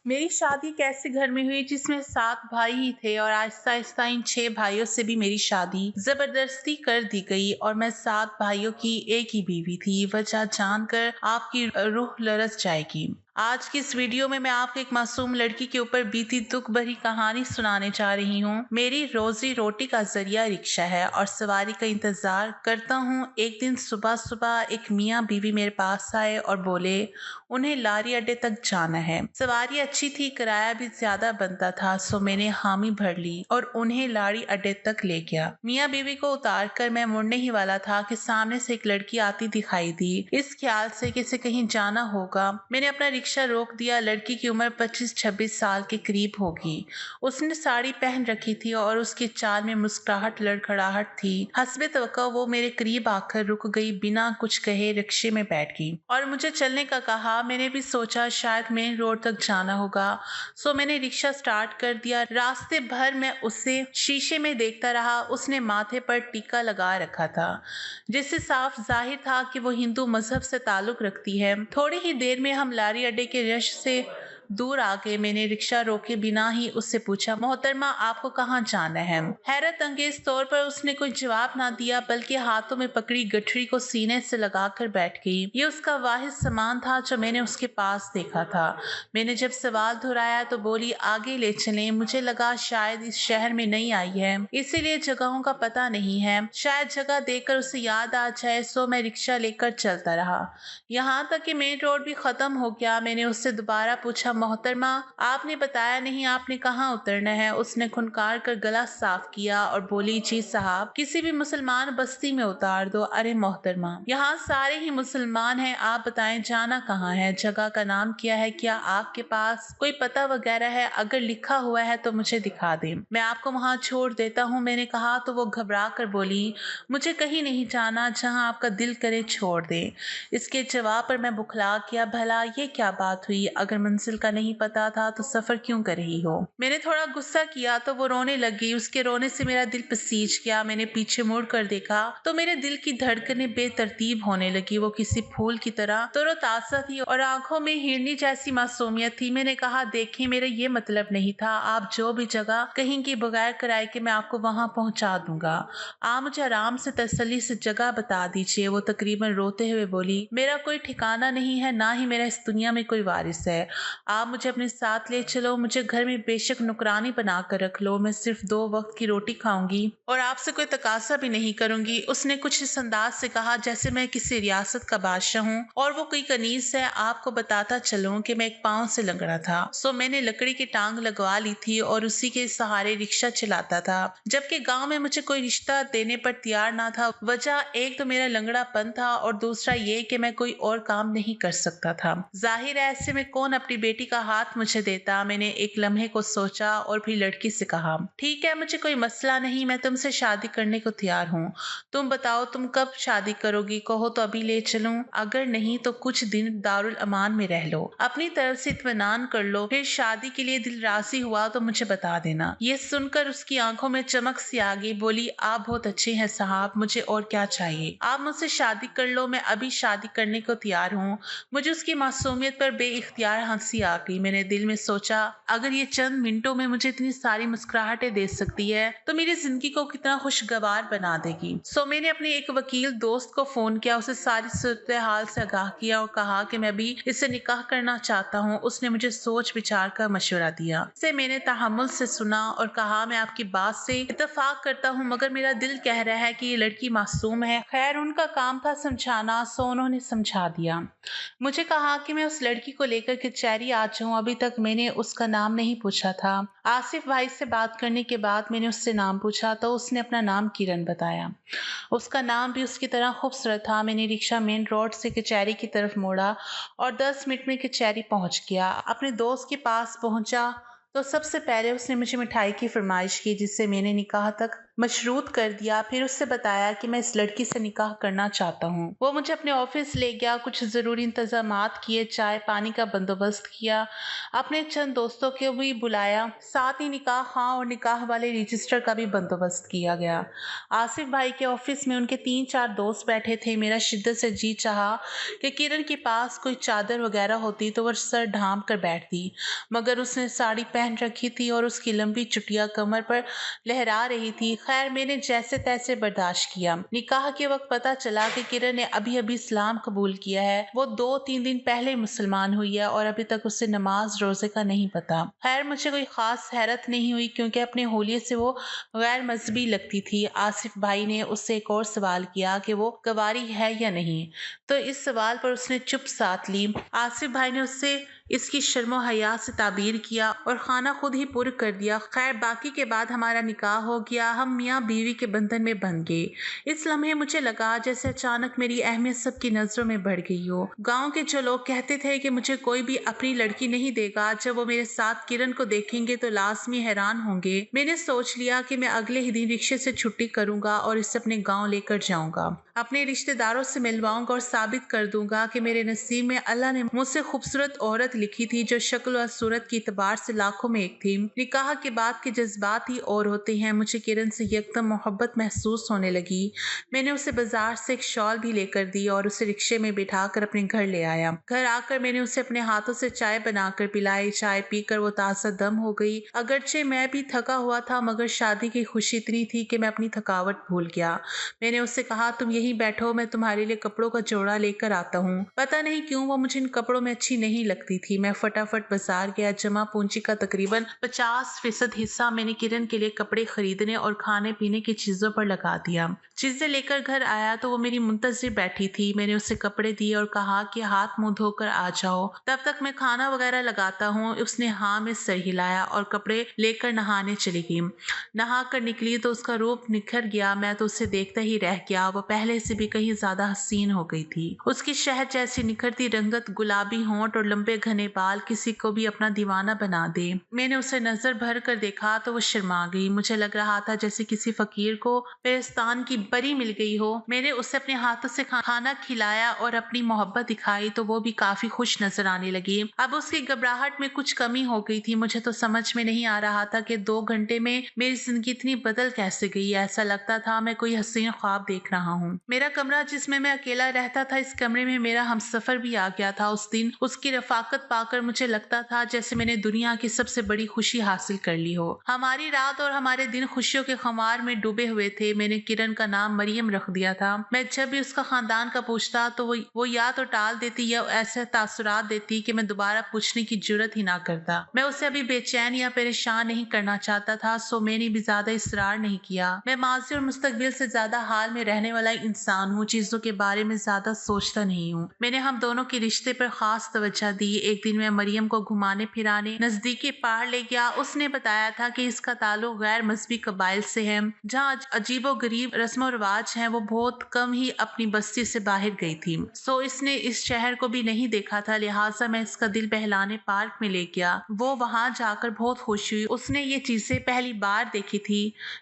मेरी शादी एक ऐसे घर में हुई जिसमें 7 भाई ही थे और आहिस्ता आहिस्ता इन 6 भाइयों से भी मेरी शादी जबरदस्ती कर दी गई और मैं 7 भाइयों की एक ही बीवी थी। वजह जानकर आपकी रूह लरस जाएगी। आज की इस वीडियो में मैं आपको एक मासूम लड़की के ऊपर बीती दुख भरी कहानी सुनाने जा रही हूँ। मेरी रोजी रोटी का जरिया रिक्शा है और सवारी का इंतजार करता हूँ। एक दिन सुबह सुबह एक मियाँ बीवी मेरे पास आए और बोले उन्हें लारी अड्डे तक जाना है। सवारी अच्छी थी, किराया भी ज्यादा बनता था, सो मैंने हामी भर ली और उन्हें लारी अड्डे तक ले गया। मियाँ बीवी को उतार कर मैं मुड़ने ही वाला था कि सामने से एक लड़की आती दिखाई दी। इस ख्याल से कि इसे कहीं जाना होगा, मैंने अपना रिक्शा रोक दिया। लड़की की उम्र 25-26 साल के करीब होगी। उसने साड़ी पहन रखी थी और उसकी चाल में मुस्कुराहट लड़खड़ाहट थी। हस्बे तवक्को वो मेरे करीब आकर रुक गई, बिना कुछ कहे रिक्शे में बैठ गई और मुझे चलने का कहा। मैंने भी सोचा शायद मेन रोड तक जाना होगा, सो मैंने रिक्शा स्टार्ट कर दिया। रास्ते भर मैं उसे शीशे में देखता रहा। उसने माथे पर टीका लगा रखा था, जिससे साफ जाहिर था कि वो हिंदू मजहब से ताल्लुक रखती है। थोड़ी ही देर में हम लारी अड्डे के रश से दूर आ गए। मैंने रिक्शा रोके बिना ही उससे पूछा, मोहतरमा आपको कहाँ जाना है? हैरत अंगेज तौर पर उसने कोई जवाब ना दिया, बल्कि हाथों में पकड़ी गठरी को सीने से लगाकर बैठ गई। ये उसका वाहिद सामान था जो मैंने उसके पास देखा था। मैंने जब सवाल दोहराया तो बोली, आगे ले चलें। मुझे लगा शायद इस शहर में नई आई है, इसीलिए जगहों का पता नहीं है। शायद जगह देखकर उसे याद आ जाए, सो मैं रिक्शा लेकर चलता रहा यहाँ तक कि मेन रोड भी खत्म हो गया। मैंने उससे दोबारा पूछा, मोहतरमा आपने बताया नहीं, आपने कहाँ उतरना है? उसने खुनकार कर गला साफ किया और बोली, जी साहब, किसी भी मुसलमान बस्ती में उतार दो। अरे मोहतरमा, यहाँ सारे ही मुसलमान हैं, आप बताएं जाना कहाँ है? जगह का नाम क्या है? क्या आपके पास कोई पता वगैरह है? अगर लिखा हुआ है तो मुझे दिखा दे, मैं आपको वहाँ छोड़ देता हूँ। मैंने कहा तो वो घबरा कर बोली, मुझे कहीं नहीं जाना, जहाँ आपका दिल करे छोड़ दे। इसके जवाब पर मैं बुखला गया, भला ये क्या बात हुई? अगर मंजिल का नहीं पता था तो सफर क्यों कर रही हो? मैंने थोड़ा गुस्सा किया तो वो रोने लगी। उसके रोने से मेरा दिल पसीज गया। मैंने पीछे मुड़ कर देखा तो मेरे दिल की धड़कनें बेतरतीब होने लगी। वो किसी फूल की तरह तरोताजा थी और आंखों में हिरनी जैसी मासूमियत थी। मैंने कहा, देखें, मेरा ये मतलब नहीं था। आप जो भी जगह कहेंगे बगैर किराए के मैं आपको वहां पहुंचा दूंगा। आप मुझे आराम से तसल्ली से जगह बता दीजिए। वो तकरीबन रोते हुए बोली, मेरा कोई ठिकाना नहीं है, ना ही मेरा इस दुनिया में कोई वारिस है। आप मुझे अपने साथ ले चलो। मुझे घर में बेशक नौकरानी बना कर रख लो, मैं सिर्फ 2 वक्त की रोटी खाऊंगी और आपसे कोई तकाजा भी नहीं करूंगी। उसने कुछ इस अंदाज से कहा जैसे मैं किसी रियासत का बादशाह हूँ और वो कोई कनीज है। आपको बताता चलूं कि मैं एक पांव से लंगड़ा था, सो मैंने लकड़ी की टांग लगवा ली थी और उसी के सहारे रिक्शा चलाता था, जबकि गांव में मुझे कोई रिश्ता देने पर तैयार ना था। वजह एक तो मेरा लंगड़ापन था और दूसरा ये कि मैं कोई और काम नहीं कर सकता था। जाहिर है ऐसे में कौन अपनी बेटी का हाथ मुझे देता। मैंने एक लम्हे को सोचा और फिर लड़की से कहा, ठीक है, मुझे कोई मसला नहीं, मैं तुमसे शादी करने को तैयार हूँ। तुम बताओ तुम कब शादी करोगी? कहो तो अभी ले चलूं, अगर नहीं तो कुछ दिन दारुल अमान में रह लो, अपनी तरफ से इत्मीनान कर लो, फिर शादी के लिए दिल राजी हुआ तो मुझे बता देना। ये सुनकर उसकी आंखों में चमक सी आ गई। बोली, आप बहुत अच्छे हैं साहब, मुझे और क्या चाहिए? आप मुझसे शादी कर लो, मैं अभी शादी करने को तैयार हूँ। मुझे उसकी मासूमियत पर बेइख्तियार हंसी आ गई। मैंने दिल में सोचा, अगर ये चंद मिनटों में मुझे इतनी सारी मुस्कुराहटें दे सकती है तो मेरी जिंदगी को कितना खुशगवार बना देगी। सो मैंने अपने एक वकील दोस्त को फोन किया, उसे सारी सूरत हाल से आगाह किया और कहा कि मैं भी इससे निकाह करना चाहता हूँ। उसने मुझे सोच विचार का मशवरा दिया। इसे मैंने तहम्मुल से सुना और कहा, मैं आपकी बात से इत्तेफाक करता हूँ, मगर मेरा दिल कह रहा है कि ये लड़की मासूम है। खैर, उनका काम था समझाना, सो उन्होंने समझा दिया। मुझे कहा कि मैं उस लड़की को लेकर कचहरी आ जाऊं। अभी तक मैंने उसका नाम नहीं पूछा था। आसिफ भाई से बात करने के बाद मैंने उससे नाम पूछा तो उसने अपना नाम किरण बताया। उसका नाम भी उसकी तरह खूबसूरत था। मैंने रिक्शा मेन रोड से कचहरी की तरफ मोड़ा और 10 मिनट में कचहरी पहुंच गया। अपने दोस्त के पास पहुंचा तो सबसे पहले उसने मुझे मिठाई की फरमाइश की, जिससे मैंने निकाह तक मशरूत कर दिया। फिर उससे बताया कि मैं इस लड़की से निकाह करना चाहता हूँ। वो मुझे अपने ऑफिस ले गया, कुछ ज़रूरी इंतजामात किए, चाय पानी का बंदोबस्त किया, अपने चंद दोस्तों को भी बुलाया, साथ ही निकाह हाँ और निकाह वाले रजिस्टर का भी बंदोबस्त किया गया। आसिफ भाई के ऑफिस में उनके 3-4 दोस्त बैठे थे। मेरा शिद्दत से जी चाहा कि किरण के पास कोई चादर वगैरह होती तो वह सर ढांप कर बैठती, मगर उसने साड़ी पहन रखी थी और उसकी लंबी चुटिया कमर पर लहरा रही थी। खैर मैंने जैसे तैसे बर्दाश्त किया। निकाह के वक्त पता चला कि किरण ने अभी अभी इस्लाम कबूल किया है। वो 2-3 दिन पहले मुसलमान हुई है और अभी तक उसे नमाज रोजे का नहीं पता। खैर मुझे कोई खास हैरत नहीं हुई क्योंकि अपने होलिये से वो गैर मजहबी लगती थी। आसिफ भाई ने उससे एक और सवाल किया कि वो गवारी है या नहीं, तो इस सवाल पर उसने चुप साध ली। आसिफ भाई ने उससे इसकी शर्मो हया से ताबीर किया और खाना खुद ही पुर कर दिया। खैर बाकी के बाद हमारा निकाह हो गया। हम मियाँ बीवी के बंधन में बंध गए। इस लम्हे मुझे लगा जैसे अचानक मेरी अहमियत सबकी नजरों में बढ़ गई हो। गांव के जो लोग कहते थे कि मुझे कोई भी अपनी लड़की नहीं देगा, जब वो मेरे साथ किरण को देखेंगे तो लाजमी हैरान होंगे। मैंने सोच लिया कि मैं अगले ही दिन रिक्शे से छुट्टी करूंगा और इसे अपने गाँव लेकर जाऊंगा, अपने रिश्तेदारों से मिलवाऊंगा और साबित कर दूंगा कि मेरे नसीब में अल्लाह ने मुझसे खूबसूरत औरत लिखी थी जो शक्ल और सूरत की एतबार से लाखों में एक थी। निकाह के बाद के जज्बात ही और होते हैं। मुझे किरण से यकदम मोहब्बत महसूस होने लगी। मैंने उसे बाजार से एक शॉल भी लेकर दी और उसे रिक्शे में बिठाकर अपने घर ले आया। घर आकर मैंने उसे अपने हाथों से चाय बनाकर पिलाई। चाय पीकर वो ताज़ा दम हो गई। अगरचे मैं भी थका हुआ था, मगर शादी की खुशी इतनी थी कि मैं अपनी थकावट भूल गया। मैंने उससे कहा तुम यहीं बैठो, मैं तुम्हारे लिए कपड़ों का जोड़ा लेकर आता हूँ। पता नहीं क्यों वो मुझे इन कपड़ों में अच्छी नहीं लगती थी। मैं फटाफट बाजार गया। जमा पूंजी का तकरीबन 50% हिस्सा मैंने किरण के लिए कपड़े खरीदने और खाने पीने की चीजों पर लगा दिया। चीजें लेकर घर आया तो वो मेरी मुंतजिर बैठी थी। मैंने उसे कपड़े दिए और कहा कि हाथ मुंह धोकर आ जाओ, तब तक मैं खाना वगैरह लगाता हूँ। उसने हाँ में सर हिलाया और कपड़े लेकर नहाने चली गई। नहा कर निकली तो उसका रूप निखर गया। मैं तो उसे देखता ही रह गया। वो पहले से भी कहीं ज्यादा हसीन हो गई थी। उसकी शहद जैसी निखरती रंगत, गुलाबी होंठ और लंबे घने बाल किसी को भी अपना दीवाना बना दे। मैंने उसे नजर भर कर देखा तो वो शर्मा गई। मुझे लग रहा था जैसे किसी फकीर को पेरिस्तान की परी मिल गई हो। मैंने उसे अपने हाथों से खाना खिलाया और अपनी मोहब्बत दिखाई तो वो भी काफी खुश नजर आने लगी। अब उसकी घबराहट में कुछ कमी हो गई थी। मुझे तो समझ में नहीं आ रहा था कि 2 घंटे में मेरी जिंदगी इतनी बदल कैसे गई। ऐसा लगता था मैं कोई हसीन ख्वाब देख रहा हूँ। मेरा कमरा जिसमें मैं अकेला रहता था, इस कमरे में मेरा हमसफर भी आ गया था। उस दिन उसकी रफाकत पाकर मुझे लगता था जैसे मैंने दुनिया की सबसे बड़ी खुशी हासिल कर ली हो। हमारी रात और हमारे दिन खुशियों के खुमार में डूबे हुए थे। मैंने किरण का नाम मरियम रख दिया था। मैं जब भी उसका खानदान का पूछता तो वो या तो टाल देती या ऐसे तासुरात देती कि मैं दोबारा पूछने की जुर्रत ही ना करता। मैं उसे अभी बेचैन या परेशान नहीं करना चाहता था, सो मैंने भी ज्यादा इसरार नहीं किया। मैं माजी और मुस्तकबिल से ज्यादा हाल में रहने वाला इंसान हूँ। चीजों के बारे में ज्यादा सोचता नहीं हूँ। मैंने हम दोनों के रिश्ते पर खास तवज्जो दी। एक दिन मैं मरियम को घुमाने फिराने नजदीकी पहाड़ ले गया। उसने बताया था कि इसका ताल्लुक गैर मजहबी कबाइल से है, जहाँ अजीबो गरीब रस्म रिवाज है। वो बहुत कम ही अपनी बस्ती से बाहर गई थी, सो इसने इस शहर को भी नहीं देखा था। लिहाजा मैं इसका दिल बहलाने पार्क में ले गया। वो वहां जाकर बहुत खुश हुई। उसने ये चीजें पहली बार देखी थी।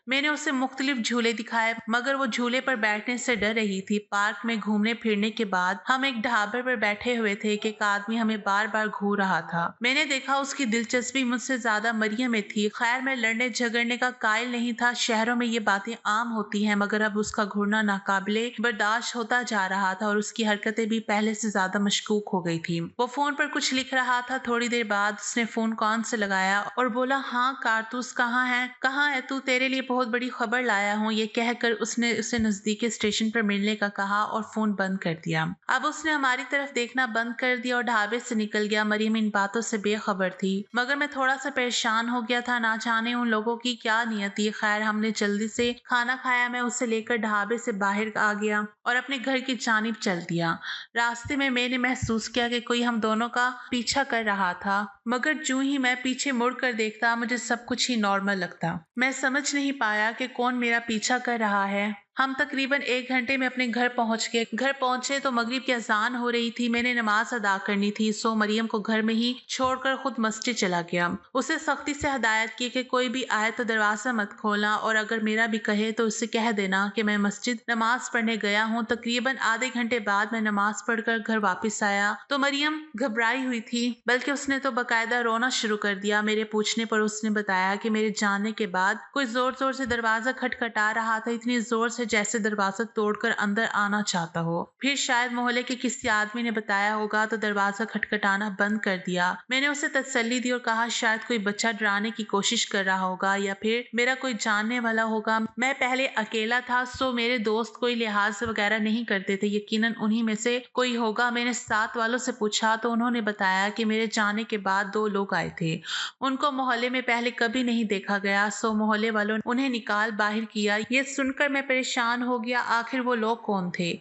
मैंने उसे मुख्तलिफ झूले दिखाए, मगर वो झूले पर बैठने से डर रही थी। पार्क में घूमने फिरने के बाद हम एक ढाबे पर बैठे हुए थे कि एक आदमी हमें बार बार घूर रहा था। मैंने देखा उसकी दिलचस्पी मुझसे ज्यादा मरियम में थी। खैर मैं लड़ने झगड़ने का कायल नहीं था। शहरों में ये बातें आम होती हैं, मगर अब उसका घूरना नाकाबिले बर्दाश्त होता जा रहा था और उसकी हरकतें भी पहले से ज्यादा मशकूक हो गई थी। वो फोन पर कुछ लिख रहा था। थोड़ी देर बाद उसने फोन कान से लगाया और बोला, हाँ कारतूस कहाँ है तू, तेरे लिए बहुत बड़ी खबर लाया हूँ। ये कहकर उसने उसे नजदीकी स्टेशन पर मिलने का कहा और फोन बंद कर दिया। अब उसने हमारी तरफ देखना बंद कर दिया और ढाबे से निकल गया। मरियम इन बातों से बेखबर थी, मगर मैं थोड़ा सा परेशान हो गया था। ना जाने उन लोगों की क्या नियत थी। खैर हमने जल्दी से खाना खाया। मैं उसे लेकर ढाबे से बाहर आ गया और अपने घर की जानिब चल दिया। रास्ते में मैंने महसूस किया कि कोई हम दोनों का पीछा कर रहा था, मगर जो ही मैं पीछे मुड़कर देखता मुझे सब कुछ ही नॉर्मल लगता। मैं समझ नहीं पाया कि कौन मेरा पीछा कर रहा है हम तकरीबन 1 घंटे में अपने घर पहुंच गए। घर पहुंचे तो मगरिब की अजान हो रही थी। मैंने नमाज अदा करनी थी, सो मरियम को घर में ही छोड़कर खुद मस्जिद चला गया। उसे सख्ती से हदायत की कि कोई भी आए तो दरवाजा मत खोलना, और अगर मेरा भी कहे तो उससे कह देना कि मैं मस्जिद नमाज पढ़ने गया हूँ। तकरीबन आधे घंटे बाद मैं नमाज पढ़कर घर वापस आया तो मरियम घबराई हुई थी, बल्कि उसने तो बकायदा रोना शुरू कर दिया। मेरे पूछने पर उसने बताया कि मेरे जाने के बाद कोई जोर जोर से दरवाजा खटखटा रहा था, इतनी जोर से जैसे दरवाजा तोड़कर अंदर आना चाहता हो। फिर शायद मोहल्ले के किसी आदमी ने बताया होगा तो दरवाजा खटखटाना बंद कर दिया। मैंने उसे तसल्ली दी और कहा शायद कोई बच्चा डराने की कोशिश कर रहा होगा या फिर मेरा कोई जानने वाला होगा। मैं पहले अकेला था, सो मेरे दोस्त कोई लिहाज वगैरह नहीं करते थे, यकीनन उन्हीं में से कोई होगा। मैंने साथ वालों से पूछा तो उन्होंने बताया कि मेरे जाने के बाद 2 लोग आए थे। उनको मोहल्ले में पहले कभी नहीं देखा गया, सो मोहल्ले वालों ने उन्हें निकाल बाहर किया। ये सुनकर मैं परेशान हो गया, आखिर वो लोग कौन थे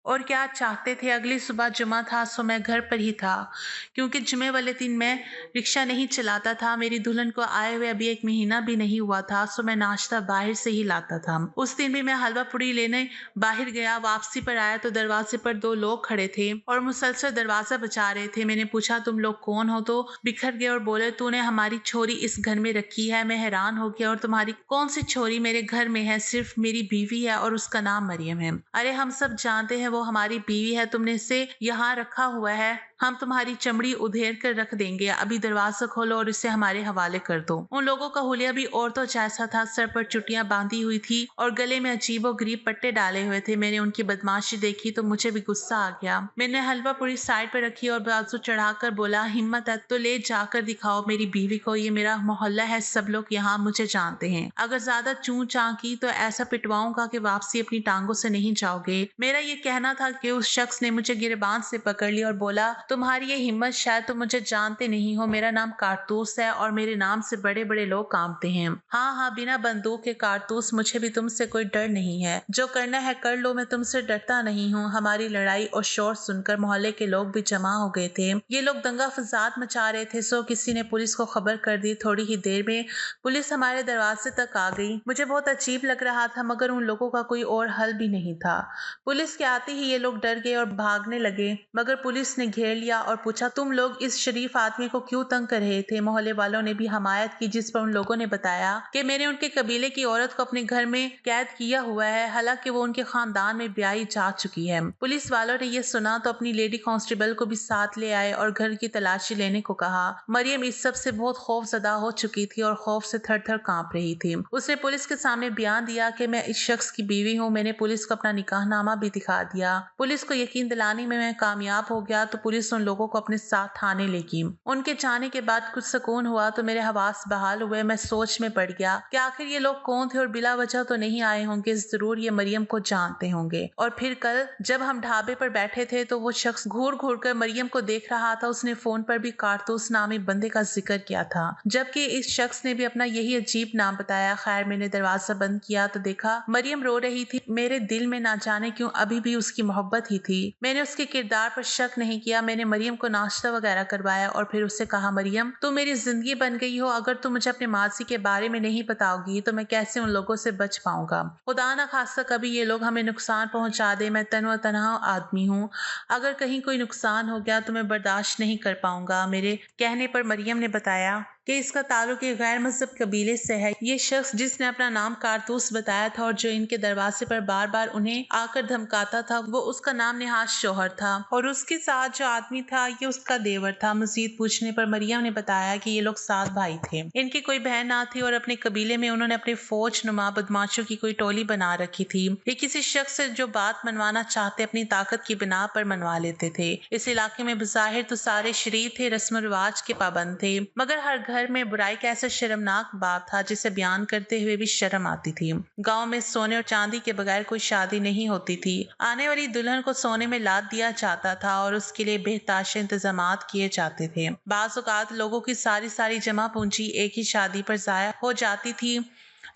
और क्या चाहते थे। अगली सुबह जुमा था, सो मैं घर पर ही था, क्योंकि जुमे वाले दिन मैं रिक्शा नहीं चलाता था। मेरी दुल्हन को आए हुए अभी 1 महीना भी नहीं हुआ था, सो मैं नाश्ता बाहर से ही लाता था। उस दिन भी मैं हलवा पूड़ी लेने बाहर गया। वापसी पर आया तो दरवाजे पर 2 लोग खड़े थे और मुसलसल दरवाजा बचा रहे थे। मैंने पूछा तुम लोग कौन हो, तो बिखर गए और बोले तूने हमारी छोरी इस घर में रखी है। मैं हैरान हो गया, और तुम्हारी कौन सी छोरी मेरे घर में है? सिर्फ मेरी बीवी है और उसका नाम मरियम है। अरे हम सब जानते हैं वो हमारी बीवी है, तुमने इसे यहाँ रखा हुआ है, हम तुम्हारी चमड़ी उधेड़ कर रख देंगे। अभी दरवाजा खोलो और इसे हमारे हवाले कर दो। उन लोगों का हुलिया भी औरतों जैसा था, सर पर चुटियां बांधी हुई थी और गले में अजीबो गरीब पट्टे डाले हुए थे। मैंने उनकी बदमाशी देखी तो मुझे भी गुस्सा आ गया। मैंने हलवा पूरी साइड पर रखी और बाजू चढ़ाकर बोला हिम्मत है तो ले जाकर दिखाओ मेरी बीवी को, ये मेरा मोहल्ला है, सब लोग यहाँ मुझे जानते हैं। अगर ज्यादा चूं चां की तो ऐसा पिटवाऊंगा कि वापसी अपनी टांगों से नहीं जाओगे। मेरा ये कहना था कि उस शख्स ने मुझे गिरबान से पकड़ लिया और बोला तुम्हारी ये हिम्मत, शायद तुम मुझे जानते नहीं हो। मेरा नाम कारतूस है और मेरे नाम से बड़े बड़े लोग कांपते हैं। हाँ हाँ, बिना बंदूक के कारतूस, मुझे भी तुमसे कोई डर नहीं है। जो करना है कर लो, मैं तुमसे डरता नहीं हूँ। हमारी लड़ाई और शोर सुनकर मोहल्ले के लोग भी जमा हो गए थे। ये लोग दंगा फसाद मचा रहे थे, सो किसी ने पुलिस को खबर कर दी। थोड़ी ही देर में पुलिस हमारे दरवाजे तक आ गई। मुझे बहुत अजीब लग रहा था, मगर उन लोगों का कोई और हल भी नहीं था। पुलिस के आते ही ये लोग डर गए और भागने लगे, मगर पुलिस ने घेर लिया और पूछा तुम लोग इस शरीफ आदमी को क्यों तंग कर रहे थे? मोहल्ले वालों ने भी हमायत की, जिस पर उन लोगों ने बताया कि मैंने उनके कबीले की औरत को अपने घर में कैद किया हुआ है, हालांकि वो उनके खानदान में ब्याही जा चुकी है। पुलिस वालों ने यह सुना तो अपनी लेडी कांस्टेबल को भी साथ ले आए और घर की तलाशी लेने को कहा। मरियम इस सब से बहुत खौफजदा हो चुकी थी और खौफ से थर थर कांप रही थी। उसने पुलिस के सामने बयान दिया कि मैं इस शख्स की बीवी हूँ। मैंने पुलिस को अपना निकाहनामा भी दिखा दिया। पुलिस को यकीन दिलाने में मैं कामयाब हो गया तो पुलिस उन लोगों को अपने साथ थाने ले गई। उनके जाने के बाद कुछ सुकून हुआ तो मेरे हवास बहाल हुए। मैं सोच में पड़ गया कि आखिर ये लोग कौन थे और बिला वजह तो नहीं आए होंगे, जरूर ये मरियम को जानते होंगे। और फिर कल जब हम ढाबे पर बैठे थे तो वो शख्स घूर घूर कर मरियम को देख रहा था। उसने फोन पर भी कारतूस नामी बंदे का जिक्र किया था, जबकि इस शख्स ने भी अपना यही अजीब नाम बताया। खैर मैंने दरवाजा बंद किया तो देखा मरियम रो रही थी। मेरे दिल में ना जाने क्यों अभी भी उसकी मोहब्बत ही थी। मैंने उसके किरदार पर शक नहीं किया। मैंने मरियम को नाश्ता वगैरह करवाया और फिर उससे कहा मरियम तुम मेरी जिंदगी बन गई हो, अगर तुम मुझे अपने मासी के बारे में नहीं बताओगी तो मैं कैसे उन लोगों से बच पाऊंगा। खुदा ना खास्ता कभी ये लोग हमें नुकसान पहुंचा दे। मैं तन्हा तन्हा आदमी हूँ, अगर कहीं कोई नुकसान हो गया तो मैं बर्दाश्त नहीं कर पाऊंगा। मेरे कहने पर मरियम ने बताया कि इसका ताल्लुक एक गैर मजहब कबीले से है। ये शख्स जिसने अपना नाम कारतूस बताया था और जो इनके दरवाजे पर बार बार उन्हें आकर धमकाता था, वो उसका नाम निहाज शोहर था और उसके साथ जो आदमी था ये उसका देवर था। मजीद पूछने पर मरियम ने बताया कि ये लोग 7 भाई थे, इनकी कोई बहन ना थी और अपने कबीले में उन्होंने अपने फौज नुमा बदमाशों की कोई टोली बना रखी थी। ये किसी शख्स से जो बात मनवाना चाहते अपनी ताकत की बिना पर मनवा लेते थे। इस इलाके में बज़ाहिर तो सारे शरीफ थे, रस्म रिवाज के पाबंद थे, मगर हर घर में बुराई का ऐसा शर्मनाक बात था जिसे बयान करते हुए भी शर्म आती थी। गांव में सोने और चांदी के बगैर कोई शादी नहीं होती थी। आने वाली दुल्हन को सोने में लाद दिया जाता था और उसके लिए बेहताश इंतजामात किए जाते थे। बाज़ औक़ात लोगों की सारी जमा पूंजी एक ही शादी पर ज़ाया हो जाती थी,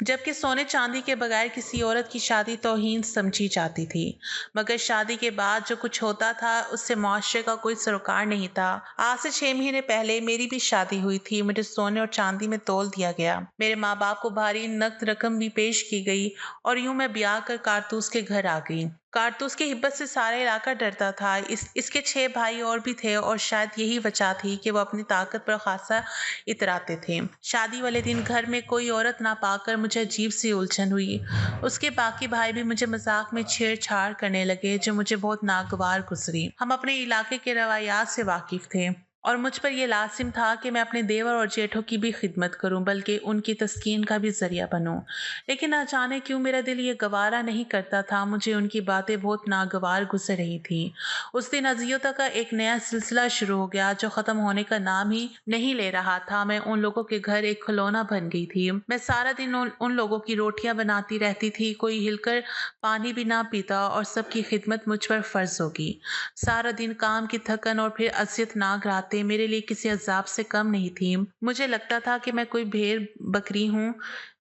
जबकि सोने चांदी के बगैर किसी औरत की शादी तौहीन समझी जाती थी। मगर शादी के बाद जो कुछ होता था उससे मुआशरे का कोई सरोकार नहीं था। आज से 6 महीने पहले मेरी भी शादी हुई थी। मुझे सोने और चांदी में तोल दिया गया। मेरे माँ बाप को भारी नकद रकम भी पेश की गई और यूं मैं ब्याह कर कारतूस के घर आ गई। कारतूस की हिब्बत से सारा इलाका डरता था। इसके 6 भाई और भी थे और शायद यही वजह थी कि वो अपनी ताकत पर खासा इतराते थे। शादी वाले दिन घर में कोई औरत ना पाकर मुझे अजीब सी उलझन हुई। उसके बाकी भाई भी मुझे मजाक में छेड़छाड़ करने लगे जो मुझे बहुत नागवार गुजरी। हम अपने इलाके के रवायात से वाकिफ थे और मुझ पर यह लाजिम था कि मैं अपने देवर और जेठों की भी खिदमत करूं, बल्कि उनकी तस्कीन का भी जरिया बनूं। लेकिन न जाने क्यों मेरा दिल ये गवारा नहीं करता था। मुझे उनकी बातें बहुत नागवार गुजर रही थी। उस दिन अज़ियतों का एक नया सिलसिला शुरू हो गया जो ख़त्म होने का नाम ही नहीं ले रहा था। मैं उन लोगों के घर एक खिलौना बन गई थी। मैं सारा दिन उन लोगों की रोटियां बनाती रहती थी। कोई हिलकर पानी भी ना पीता और सबकी खिदमत मुझ पर फर्ज होगी। सारा दिन काम की थकन और फिर अज़ियतनाक रातें मेरे लिए किसी अजाब से कम नहीं थी। मुझे लगता था कि मैं कोई भेड़ बकरी हूँ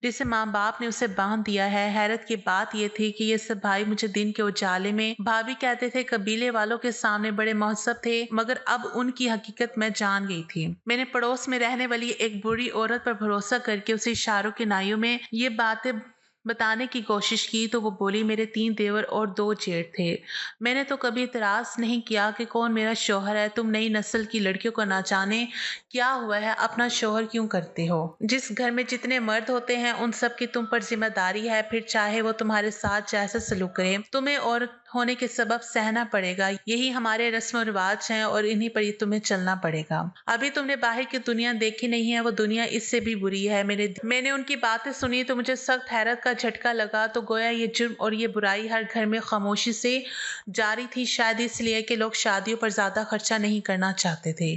जिसे माँ बाप ने उसे बांध दिया है। हैरत की बात यह थी कि ये सब भाई मुझे दिन के उजाले में भाभी कहते थे, कबीले वालों के सामने बड़े महजब थे, मगर अब उनकी हकीकत मैं जान गई थी। मैंने पड़ोस में रहने वाली एक बुरी औरत पर भरोसा करके उसे इशारों के नाइयों में ये बातें बताने की कोशिश की तो वो बोली, मेरे 3 देवर और 2 जेठ थे। मैंने तो कभी इतराज नहीं किया कि कौन मेरा शौहर है। तुम नई नस्ल की लड़कियों को ना जाने क्या हुआ है अपना शौहर क्यों करते हो। जिस घर में जितने मर्द होते हैं उन सब की तुम पर जिम्मेदारी है, फिर चाहे वो तुम्हारे साथ जैसा सलूक करे तुम्हें औरत होने के सबब सहना पड़ेगा। यही हमारे रस्म रिवाज हैं और इन्हीं पर ही तुम्हें चलना पड़ेगा। अभी तुमने बाहर की दुनिया देखी नहीं है, वो दुनिया इससे भी बुरी है। मैंने उनकी बातें सुनी तो मुझे सख्त हैरत का झटका लगा। तो गोया ये जुर्म और ये बुराई हर घर में खामोशी से जारी थी, शायद इसलिए कि लोग शादियों पर ज्यादा खर्चा नहीं करना चाहते थे।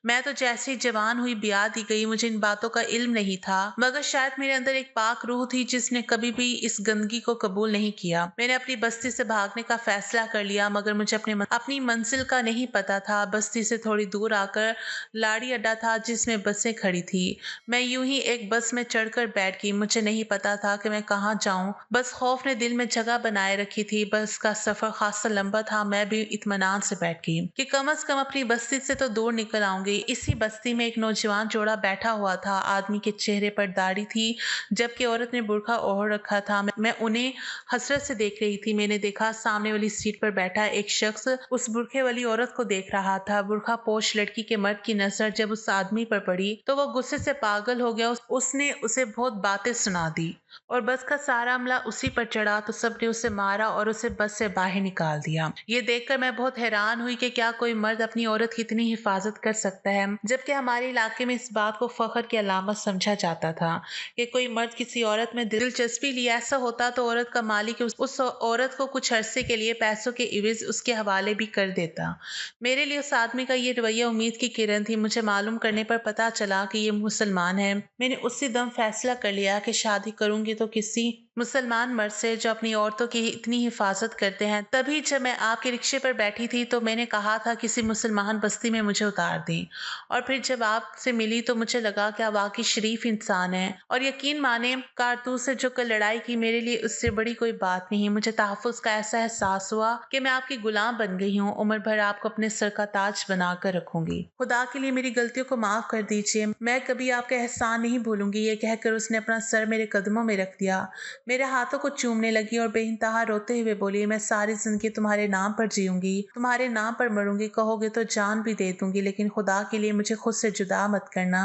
मैं तो जैसे ही जवान हुई ब्याह दी गई। मुझे इन बातों का इल्म नहीं था, मगर शायद मेरे अंदर एक पाक रूह थी जिसने कभी भी इस गंदगी को कबूल नहीं किया। मैंने अपनी बस्ती से भागने का फैसला कर लिया, मगर मुझे अपनी मंजिल का नहीं पता था। बस्ती से थोड़ी दूर आकर लाड़ी अड्डा था जिसमें बसें खड़ी थी। मैं यूं ही एक बस में चढ़कर बैठ गई। मुझे नहीं पता था कि मैं कहाँ जाऊं। बस खौफ ने दिल में जगह बनाए रखी थी। बस का सफर खासा लंबा था। मैं भी इत्मीनान से बैठ गई कि कम से कम अपनी बस्ती से तो दूर निकल आऊंगी। इसी बस्ती में एक नौजवान जोड़ा बैठा हुआ था। आदमी के चेहरे पर दाढ़ी थी जबकि औरत ने बुर्का ओढ़ रखा था। मैं उन्हें हसरत से देख रही थी। मैंने देखा सामने वाली सीट पर बैठा एक शख्स उस बुरखे वाली औरत को देख रहा था। बुरखा पोश लड़की के मर्द की नजर जब उस आदमी पर पड़ी तो वो गुस्से से पागल हो गया। उसने उसे बहुत बातें सुना दी और बस का सारा अमला उसी पर चढ़ा तो सबने उसे मारा और उसे बस से बाहर निकाल दिया। ये देखकर मैं बहुत हैरान हुई कि क्या कोई मर्द अपनी औरत की इतनी हिफाजत कर सकता है, जबकि हमारे इलाके में इस बात को फख्र की अलामत समझा जाता था कि कोई मर्द किसी औरत में दिलचस्पी लिए। ऐसा होता तो औरत का मालिक उस औरत को कुछ अरसे के लिए पैसों के इवज उसके हवाले भी कर देता। मेरे लिए उस आदमी का ये रवैया उम्मीद की किरण थी। मुझे मालूम करने पर पता चला कि ये मुसलमान है। मैंने उसी दम फैसला कर लिया कि शादी करूंगी तो किसी मुसलमान मर्द से जो अपनी औरतों की इतनी हिफाजत करते हैं। तभी जब मैं आपके रिक्शे पर बैठी थी तो मैंने कहा था किसी मुसलमान बस्ती में मुझे उतार दें, और फिर जब आपसे मिली तो मुझे लगा कि आप वाकई शरीफ इंसान हैं। और यकीन माने कारतूस से जो कल लड़ाई की मेरे लिए उससे बड़ी कोई बात नहीं। मुझे तहफ़्फ़ुज़ का ऐसा एहसास हुआ कि मैं आपकी गुलाम बन गई हूँ। उम्र भर आपको अपने सर का ताज बनाकर रखूंगी। खुदा के लिए मेरी गलतियों को माफ कर दीजिए। मैं कभी आपका एहसान नहीं भूलूंगी। ये कहकर उसने अपना सर मेरे कदमों में रख दिया, मेरे हाथों को चूमने लगी और बेइंतहा रोते हुए बोली, मैं सारी जिंदगी तुम्हारे नाम पर जीऊंगी, तुम्हारे नाम पर मरूंगी। कहोगे तो जान भी दे दूंगी, लेकिन खुदा के लिए मुझे खुद से जुदा मत करना।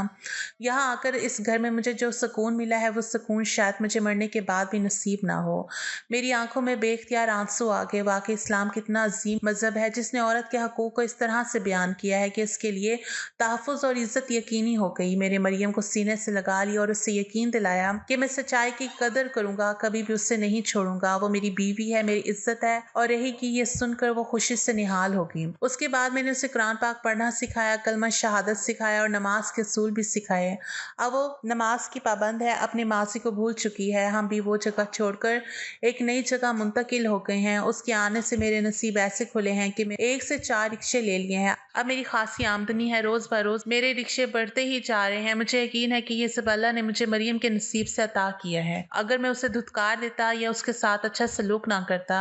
यहाँ आकर इस घर में मुझे जो सुकून मिला है वो सुकून शायद मुझे मरने के बाद भी नसीब ना हो। मेरी आंखों में बेख्तियार आंसू आ गए। वाकई इस्लाम कितना अजीम मजहब है जिसने औरत के हकूक को इस तरह से बयान किया है कि इसके लिए तहफ़्फ़ुज़ और इज्जत यकीनी हो गई। मेरे मरियम को सीने से लगा लिया और उससे यकीन दिलाया कि मैं सच्चाई की कदर करूंगा, कभी भी उससे नहीं छोड़ूंगा। वो मेरी बीवी है, मेरी इज्जत है और रहेगी। ये सुनकर वो खुशी से निहाल होगी। उसके बाद मैंने उसे कुरान पाक पढ़ना सिखाया, कलमा शहादत सिखाया और नमाज के असूल भी सिखाए। अब वो नमाज की पाबंद है, अपने मासी को भूल चुकी है। हम भी वो जगह छोड़कर एक नई जगह मुंतकिल हो गए हैं। उसके आने से मेरे नसीब ऐसे खुले हैं कि मैं 1 से 4 रिक्शे ले लिए हैं। अब मेरी खासी आमदनी है, रोज बरोज मेरे रिक्शे बढ़ते ही जा रहे हैं। मुझे यकीन है कि ये सब अल्लाह ने मुझे मरियम के नसीब से अता किया है। अगर मैं उसे धुतकार देता या उसके साथ अच्छा सलूक ना करता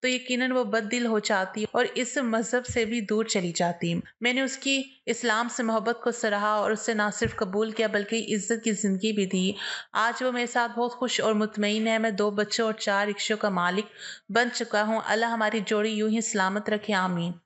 तो यकीनन वो बददिल हो जाती और इस मजहब से भी दूर चली जाती। मैंने उसकी इस्लाम से मोहब्बत को सराहा और उसे ना सिर्फ कबूल किया बल्कि इज्जत की जिंदगी भी दी। आज वो मेरे साथ बहुत खुश और मुतमईन है। मैं 2 बच्चों और 4 रिक्शों का मालिक बन चुका हूँ। अल्लाह हमारी जोड़ी यूं ही सलामत रखे, आमीन।